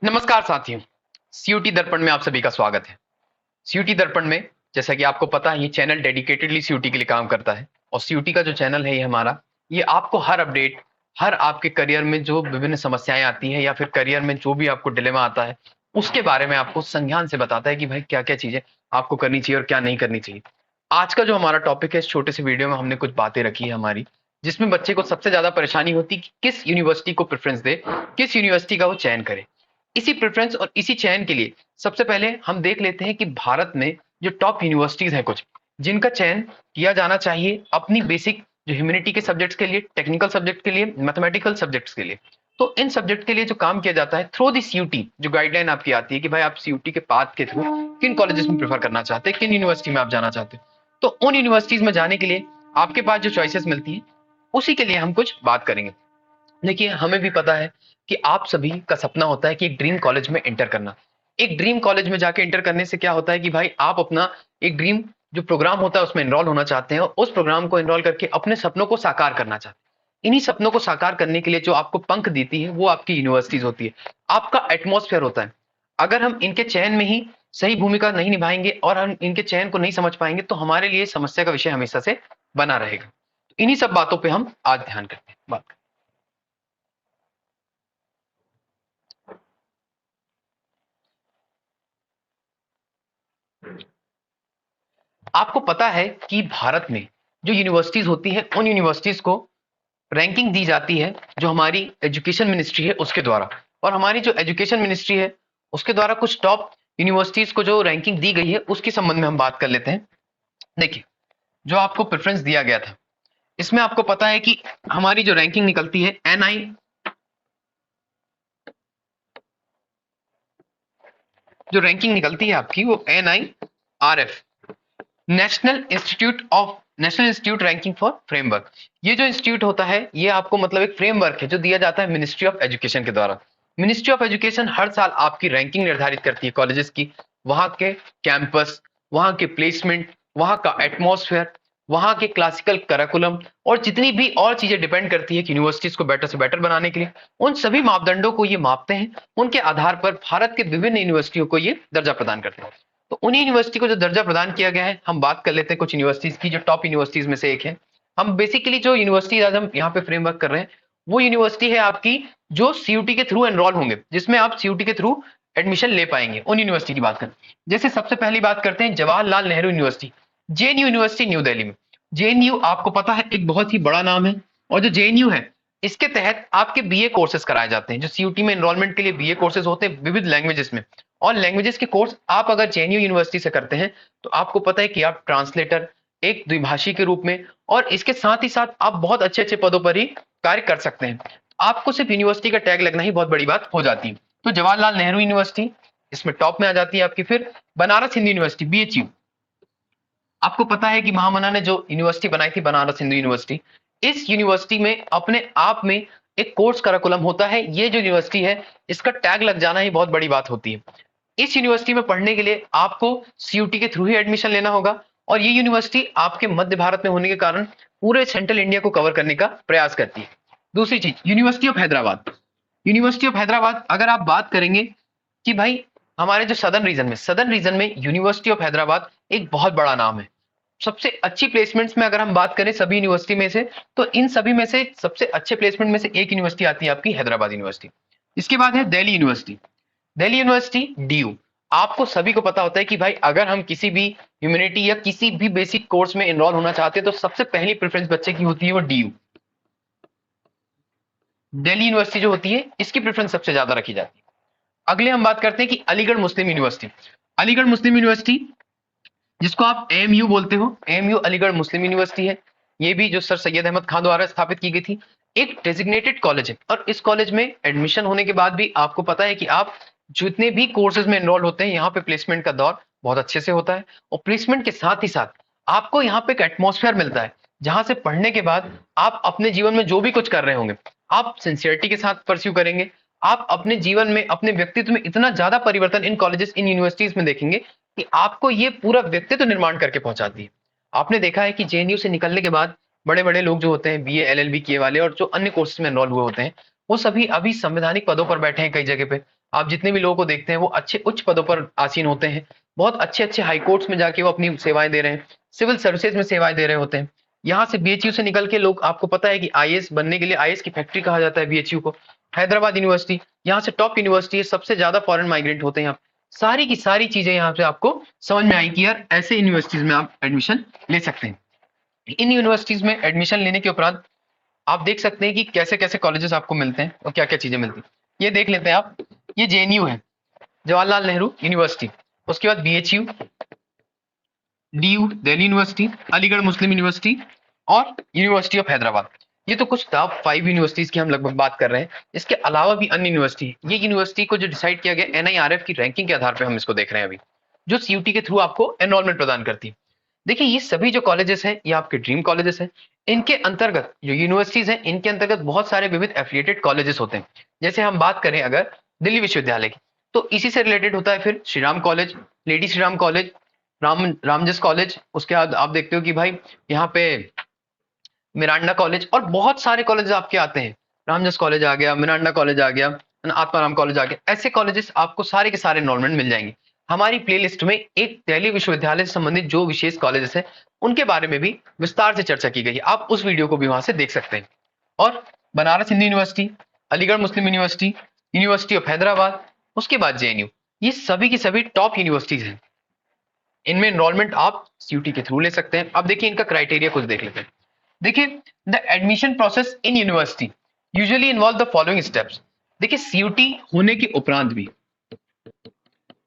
नमस्कार साथियों। सीयूटी दर्पण में आप सभी का स्वागत है। सीयूटी दर्पण में जैसा कि आपको पता है ये चैनल डेडिकेटेडली सीयूटी के लिए काम करता है और सीयूटी का जो चैनल है ये हमारा, ये आपको हर अपडेट, हर आपके करियर में जो विभिन्न समस्याएं आती हैं या फिर करियर में जो भी आपको डिलेमा आता है उसके बारे में आपको संज्ञान से बताता है कि भाई क्या क्या चीजें आपको करनी चाहिए और क्या नहीं करनी चाहिए। आज का जो हमारा टॉपिक है, इस छोटे से वीडियो में हमने कुछ बातें रखी है हमारी, जिसमें बच्चे को सबसे ज्यादा परेशानी होती है कि किस यूनिवर्सिटी को प्रेफरेंस दे, किस यूनिवर्सिटी का वो चयन करे। इसी प्रेफरेंस और इसी चयन के लिए सबसे पहले हम देख लेते हैं कि भारत में जो टॉप यूनिवर्सिटीज हैं कुछ, जिनका चयन किया जाना चाहिए अपनी बेसिक जो ह्यूमैनिटी के सब्जेक्ट्स के लिए, टेक्निकल सब्जेक्ट के लिए, मैथमेटिकल सब्जेक्ट्स के लिए। तो इन सब्जेक्ट के लिए जो काम किया जाता है थ्रू दी सीयूटी, जो गाइडलाइन आपकी आती है कि भाई आप सीयूटी के पाथ के थ्रू किन कॉलेजेस में प्रेफर करना चाहते हैं, किन यूनिवर्सिटी में आप जाना चाहते हैं। तो उन यूनिवर्सिटीज में जाने के लिए आपके पास जो चॉइसेस मिलती है उसी के लिए हम कुछ बात करेंगे। देखिए, हमें भी पता है कि आप सभी का सपना होता है कि एक ड्रीम कॉलेज में एंटर करना। एक ड्रीम कॉलेज में जाके एंटर करने से क्या होता है कि भाई आप अपना एक ड्रीम जो प्रोग्राम होता है उसमें एनरोल होना चाहते हैं और उस प्रोग्राम को एनरोल करके अपने सपनों को साकार करना चाहते हैं। इन्हीं सपनों को साकार करने के लिए जो आपको पंख देती है वो आपकी यूनिवर्सिटीज होती है, आपका एटमॉस्फेयर होता है। अगर हम इनके चयन में ही सही भूमिका नहीं निभाएंगे और हम इनके चयन को नहीं समझ पाएंगे तो हमारे लिए समस्या का विषय हमेशा से बना रहेगा। इन्हीं सब बातों पर हम आज ध्यान करते हैं बात। आपको पता है कि भारत में जो यूनिवर्सिटीज होती है उन यूनिवर्सिटीज को रैंकिंग दी जाती है जो हमारी एजुकेशन मिनिस्ट्री है उसके द्वारा। और हमारी जो एजुकेशन मिनिस्ट्री है उसके द्वारा कुछ टॉप यूनिवर्सिटीज को जो रैंकिंग दी गई है उसके संबंध में हम बात कर लेते हैं। देखिए, जो आपको प्रेफरेंस दिया गया था इसमें आपको पता है कि हमारी जो रैंकिंग निकलती है एनआई, जो रैंकिंग निकलती है आपकी वो NIRF, national institute ranking for framework. ये जो इंस्टीट्यूट होता है ये आपको मतलब एक फ्रेमवर्क है जो दिया जाता है मिनिस्ट्री ऑफ एजुकेशन के द्वारा। मिनिस्ट्री ऑफ एजुकेशन हर साल आपकी रैंकिंग निर्धारित करती है कॉलेजेस की, वहां के कैंपस, वहां के प्लेसमेंट, वहां का एटमॉस्फेयर, वहां के क्लासिकल करिकुलम और जितनी भी और चीजें डिपेंड करती है कि यूनिवर्सिटीज को बेटर से बेटर बनाने के लिए, उन सभी मापदंडों को ये मापते हैं। उनके आधार पर भारत के विभिन्न यूनिवर्सिटियों को ये दर्जा प्रदान करते हैं। तो उन्हीं यूनिवर्सिटी को जो दर्जा प्रदान किया गया है, हम बात कर लेते हैं कुछ यूनिवर्सिटीज की जो टॉप यूनिवर्सिटीज में से एक है। हम बेसिकली जो यूनिवर्सिटी आज हम यहाँ पे फ्रेमवर्क कर रहे हैं वो यूनिवर्सिटी है आपकी जो सीयूटी के थ्रू एनरोल होंगे, जिसमें आप सीयूटी के थ्रू एडमिशन ले पाएंगे। उन यूनिवर्सिटी की बात करें, जैसे सबसे पहली बात करते हैं Jawaharlal Nehru university, JNU university new Delhi में। जेएनयू आपको पता है एक बहुत ही बड़ा नाम है और जो जेएनयू है इसके तहत आपके बीए कोर्सेज कराए जाते हैं। जो सीयूटी में एनरोलमेंट के लिए बीए कोर्सेज होते हैं विविध लैंग्वेजेस में, और लैंग्वेजेस के कोर्स आप अगर जेएनयू यूनिवर्सिटी से करते हैं तो आपको पता है कि आप ट्रांसलेटर, एक द्विभाषी के रूप में, और इसके साथ ही साथ आप बहुत अच्छे अच्छे पदों पर ही कार्य कर सकते हैं। आपको सिर्फ यूनिवर्सिटी का टैग लगना ही बहुत बड़ी बात हो जाती है। तो जवाहरलाल नेहरू यूनिवर्सिटी इसमें टॉप में आ जाती है आपकी। फिर बनारस हिंदू यूनिवर्सिटी BHU, आपको पता है कि महामना ने जो यूनिवर्सिटी बनाई थी बनारस हिंदू यूनिवर्सिटी, इस यूनिवर्सिटी में अपने आप में एक कोर्स करिकुलम होता है। ये जो यूनिवर्सिटी है इसका टैग लग जाना ही बहुत बड़ी बात होती है। इस यूनिवर्सिटी में पढ़ने के लिए आपको सीयूटी के थ्रू ही एडमिशन लेना होगा और ये यूनिवर्सिटी आपके मध्य भारत में होने के कारण पूरे सेंट्रल इंडिया को कवर करने का प्रयास करती है। दूसरी चीज, university of Hyderabad. University of Hyderabad अगर आप बात करेंगे कि भाई हमारे जो सदर्न रीजन में यूनिवर्सिटी ऑफ हैदराबाद एक बहुत बड़ा नाम है। सबसे अच्छी प्लेसमेंट्स में अगर हम बात करें सभी यूनिवर्सिटी में से, तो इन सभी में से सबसे अच्छे प्लेसमेंट में से एक यूनिवर्सिटी आती है आपकी हैदराबाद यूनिवर्सिटी। इसके बाद है Delhi university. Delhi university DU, आपको सभी को पता होता है कि भाई अगर हम किसी भी ह्यूमैनिटी या किसी भी बेसिक कोर्स में एनरोल होना चाहते हैं तो सबसे पहली प्रेफरेंस बच्चे की होती है वो DU। दिल्ली यूनिवर्सिटी जो होती है इसकी प्रेफरेंस सबसे ज्यादा रखी जाती है। अगले हम बात करते हैं कि अलीगढ़ मुस्लिम यूनिवर्सिटी। अलीगढ़ मुस्लिम यूनिवर्सिटी जिसको आप AMU बोलते हो, AMU अलीगढ़ मुस्लिम यूनिवर्सिटी है। ये भी जो सर सैयद अहमद खान द्वारा स्थापित की गई थी, एक डेजिग्नेटेड कॉलेज है। और इस कॉलेज में एडमिशन होने के बाद भी आपको पता है कि आप जितने भी कोर्सेज में एनरोल होते हैं यहाँ पे प्लेसमेंट का दौर बहुत अच्छे से होता है। और प्लेसमेंट के साथ ही साथ आपको यहाँ पे एक एटमॉस्फेयर मिलता है जहां से पढ़ने के बाद आप अपने जीवन में जो भी कुछ कर रहे होंगे आप सिंसियरिटी के साथ परस्यू करेंगे। आप अपने जीवन में, अपने व्यक्तित्व में इतना ज्यादा परिवर्तन इन कॉलेजेस, इन यूनिवर्सिटीज में देखेंगे कि आपको ये पूरा व्यक्तित्व निर्माण करके पहुंचाती है। आपने देखा है कि JNU से निकलने के बाद बड़े बड़े लोग जो होते हैं BA LLB किए वाले और जो अन्य कोर्सेज में एनरोल हुए होते हैं वो सभी अभी संवैधानिक पदों पर बैठे हैं कई जगह पे। आप जितने भी लोगों को देखते हैं वो अच्छे उच्च पदों पर आसीन होते हैं, बहुत अच्छे अच्छे हाई कोर्ट्स में जाके वो अपनी सेवाएं दे रहे हैं, सिविल सर्विसेज में सेवाएं दे रहे होते हैं। यहाँ से बीएचयू से निकल के लोग, आपको पता है कि आईएएस बनने के लिए, आईएएस की फैक्ट्री कहा जाता है बीएचयू को। हैदराबाद यूनिवर्सिटी यहाँ से टॉप यूनिवर्सिटी है, सबसे ज्यादा फॉरेन माइग्रेंट होते हैं यहाँ। सारी की सारी चीजें यहाँ से आपको समझ में आई कि यार ऐसे यूनिवर्सिटीज में आप एडमिशन ले सकते हैं। इन यूनिवर्सिटीज में एडमिशन लेने के उपरांत आप देख सकते हैं कि कैसे कैसे कॉलेजेस आपको मिलते हैं और क्या क्या चीजें मिलती हैं। ये देख लेते हैं आप, ये जेएनयू है, जवाहरलाल नेहरू यूनिवर्सिटी। उसके बाद BHU, DU Delhi university, Aligarh Muslim university और यूनिवर्सिटी ऑफ हैदराबाद। ये तो कुछ टॉप 5 यूनिवर्सिटीज की हम लगभग बात कर रहे हैं। इसके अलावा भी अन्य यूनिवर्सिटी है। ये यूनिवर्सिटी को जो डिसाइड किया गया एनआईआरएफ की रैंकिंग के आधार पर हम इसको देख रहे हैं अभी, जो सीयूटी के थ्रू आपको एनरोलमेंट प्रदान करती है। देखिए ये सभी जो कॉलेजेस हैं ये आपके ड्रीम कॉलेजेस हैं। इनके अंतर्गत जो यूनिवर्सिटीज हैं, इनके अंतर्गत बहुत सारे विविध एफिलिएटेड कॉलेजेस होते हैं। जैसे हम बात करें अगर दिल्ली विश्वविद्यालय की, तो इसी से रिलेटेड होता है फिर Shri Ram college, lady Shri Ram college, Ramjas college. उसके बाद आप देखते हो कि भाई यहाँ पे मिरांडा कॉलेज और बहुत सारे कॉलेज आपके आते हैं। रामजस कॉलेज आ गया, मिरांडा कॉलेज आ गया, आत्माराम कॉलेज आ गया। ऐसे कॉलेजेस आपको सारे के सारे एनरोलमेंट मिल जाएंगे। हमारी प्लेलिस्ट में एक दिल्ली विश्वविद्यालय से संबंधित जो विशेष कॉलेजेस हैं उनके बारे में भी विस्तार से चर्चा की गई है। आप उस वीडियो को भी वहां से देख सकते हैं। और Banaras Hindu university, Aligarh Muslim university, university of Hyderabad, उसके बाद जेएनयू, ये सभी की सभी टॉप यूनिवर्सिटीज हैं। इनमें एनरोलमेंट आप सीयूटी के थ्रू ले सकते हैं। अब देखिए इनका क्राइटेरिया कुछ देख लेते हैं। देखिए the admission process in university usually involve the following steps. देखिए सीयूटी होने के उपरांत भी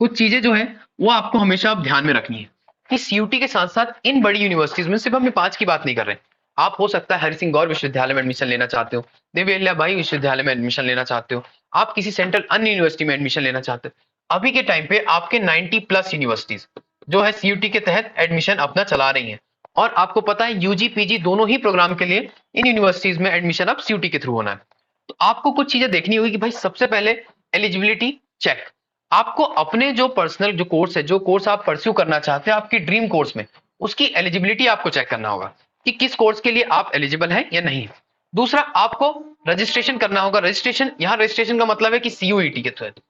कुछ चीजें जो है वो आपको हमेशा आप ध्यान में रखनी है कि सीयूटी के साथ साथ इन बड़ी यूनिवर्सिटीज में, सिर्फ हम 5 की बात नहीं कर रहे हैं। आप हो सकता है हरि सिंह गौर विश्वविद्यालय में एडमिशन लेना चाहते हो, देवी अहिल्या बाई विश्वविद्यालय में एडमिशन लेना चाहते हो, आप किसी सेंट्रल अन्य यूनिवर्सिटी में एडमिशन लेना चाहते हो। अभी के टाइम पे आपके 90+ यूनिवर्सिटीज जो है सीयूटी के तहत एडमिशन अपना चला रही है। और आपको पता है यूजी पीजी दोनों ही प्रोग्राम के लिए इन यूनिवर्सिटीज में एडमिशन अब सीयूटी के थ्रू होना है। तो आपको कुछ चीजें देखनी होगी कि भाई सबसे पहले एलिजिबिलिटी चेक। आपको अपने जो पर्सनल जो कोर्स है, जो कोर्स आप परस्यू करना चाहते हैं आपकी ड्रीम कोर्स में, उसकी एलिजिबिलिटी आपको चेक करना होगा कि किस कोर्स के लिए आप एलिजिबल हैं या नहीं। दूसरा, आपको रजिस्ट्रेशन करना होगा। रजिस्ट्रेशन, यहां रजिस्ट्रेशन का मतलब है कि सीयूईटी के तहत।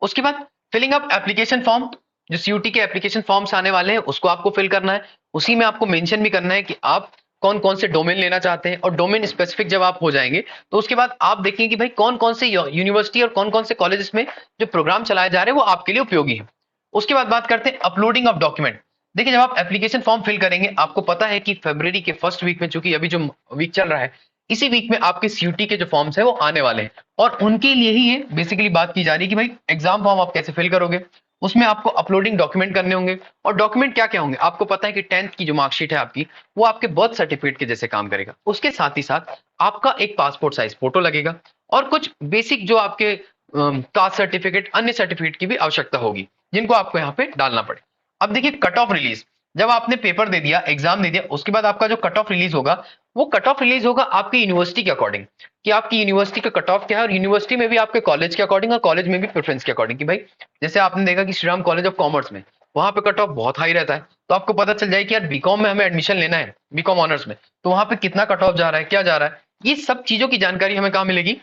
उसके बाद फिलिंग अप एप्लीकेशन फॉर्म, जो सीयूटी के एप्लीकेशन फॉर्म्स आने वाले हैं उसको आपको फिल करना है। उसी में आपको मेंशन भी करना है कि आप कौन कौन से डोमेन लेना चाहते हैं। और डोमेन स्पेसिफिक जब आप हो जाएंगे तो उसके बाद आप देखेंगे कि भाई कौन कौन से यूनिवर्सिटी और कौन कौन से कॉलेजेस में जो प्रोग्राम चलाए जा रहे हैं वो आपके लिए उपयोगी है। उसके बाद बात करते हैं अपलोडिंग ऑफ डॉक्यूमेंट। देखिए जब आप एप्लीकेशन फॉर्म फिल करेंगे, आपको पता है कि फरवरी के फर्स्ट वीक में, चूंकि अभी जो वीक चल रहा है, इसी वीक में आपके सीयूटी के जो फॉर्म्स है वो आने वाले हैं। और उनके लिए ही ये बेसिकली बात की जा रही है कि भाई एग्जाम फॉर्म आप कैसे फिल करोगे, उसमें आपको अपलोडिंग डॉक्यूमेंट करने होंगे। और डॉक्यूमेंट क्या क्या होंगे, आपको पता है कि 10th की जो मार्कशीट है आपकी, वो आपके बर्थ सर्टिफिकेट के जैसे काम करेगा। उसके साथ ही साथ आपका एक पासपोर्ट साइज फोटो लगेगा और कुछ बेसिक जो आपके कास्ट सर्टिफिकेट, अन्य सर्टिफिकेट की भी आवश्यकता होगी, जिनको आपको यहाँ पे डालना पड़े। अब देखिए कट ऑफ रिलीज, जब आपने पेपर दे दिया, एग्जाम दे दिया, उसके बाद आपका जो कट ऑफ रिलीज होगा, वो कट ऑफ रिलीज होगा आपकी यूनिवर्सिटी के अकॉर्डिंग, कि आपकी यूनिवर्सिटी का कट ऑफ क्या है। और यूनिवर्सिटी में भी आपके कॉलेज के अकॉर्डिंग और कॉलेज में भी प्रेफरेंस के अकॉर्डिंग, कि भाई जैसे आपने देखा कि श्रीराम कॉलेज ऑफ कॉमर्स में वहां पे कट ऑफ बहुत हाई रहता है, तो आपको पता चल जाए कि यार बीकॉम में हमें एडमिशन लेना है, बीकॉम ऑनर्स में, तो वहां पे कितना कट ऑफ जा रहा है, क्या जा रहा है। ये सब चीजों की जानकारी हमें कहाँ मिलेगी,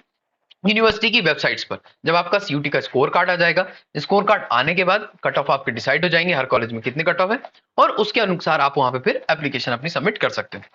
यूनिवर्सिटी की वेबसाइट्स पर। जब आपका सीयूटी का स्कोर कार्ड आ जाएगा, स्कोर कार्ड आने के बाद कट ऑफ आपके डिसाइड हो जाएंगे, हर कॉलेज में कितने कट ऑफ है, और उसके अनुसार आप वहां पे फिर एप्लीकेशन अपनी सबमिट कर सकते हैं।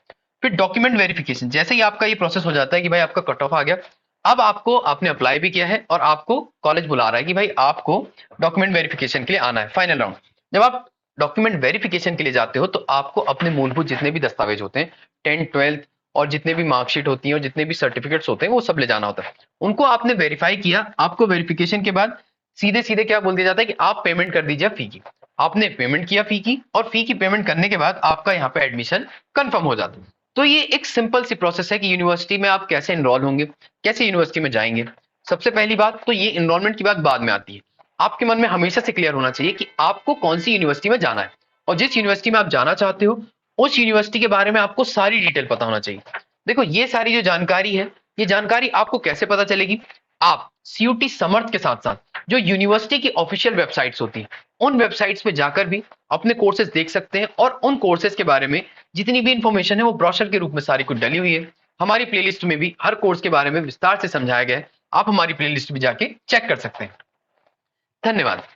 फिर डॉक्यूमेंट वेरिफिकेशन, जैसे ही आपका ये प्रोसेस हो जाता है कि भाई आपका कट ऑफ आ गया, अब आपको, आपने अप्लाई भी किया है और आपको कॉलेज बुला रहा है कि भाई आपको डॉक्यूमेंट वेरिफिकेशन के लिए आना है, फाइनल राउंड। जब आप डॉक्यूमेंट वेरिफिकेशन के लिए जाते हो तो आपको अपने मूलभूत जितने भी दस्तावेज होते हैं, 10th 12th और जितने भी मार्कशीट होती है और जितने भी सर्टिफिकेट्स होते हैं, वो सब ले जाना होता है। उनको आपने वेरीफाई किया, आपको वेरिफिकेशन के बाद सीधे सीधे क्या बोल दिया जाता है कि आप पेमेंट कर दीजिए फी की। आपने पेमेंट किया फी की, और फी की पेमेंट करने के बाद आपका यहाँ पे एडमिशन कंफर्म हो जाता है। तो ये एक सिंपल सी प्रोसेस है कि यूनिवर्सिटी में आप कैसे एनरोल होंगे, कैसे यूनिवर्सिटी में जाएंगे। सबसे पहली बात तो ये एनरोलमेंट की बात बाद में आती है। आपके मन में हमेशा से क्लियर होना चाहिए कि आपको कौन सी यूनिवर्सिटी में जाना है, और जिस यूनिवर्सिटी में आप जाना चाहते हो उस यूनिवर्सिटी के बारे में आपको सारी डिटेल पता होना चाहिए। देखो ये सारी जो जानकारी है, ये जानकारी आपको कैसे पता चलेगी, आप सीयूटी समर्थ के साथ साथ जो यूनिवर्सिटी की ऑफिशियल वेबसाइट्स होती हैं, उन वेबसाइट्स पे जाकर भी अपने कोर्सेज देख सकते हैं। और उन कोर्सेज के बारे में जितनी भी इंफॉर्मेशन है वो ब्रोशर के रूप में सारी कुछ डली हुई है। हमारी प्लेलिस्ट में भी हर कोर्स के बारे में विस्तार से समझाया गया है, आप हमारी प्लेलिस्ट भी जाके चेक कर सकते हैं। धन्यवाद।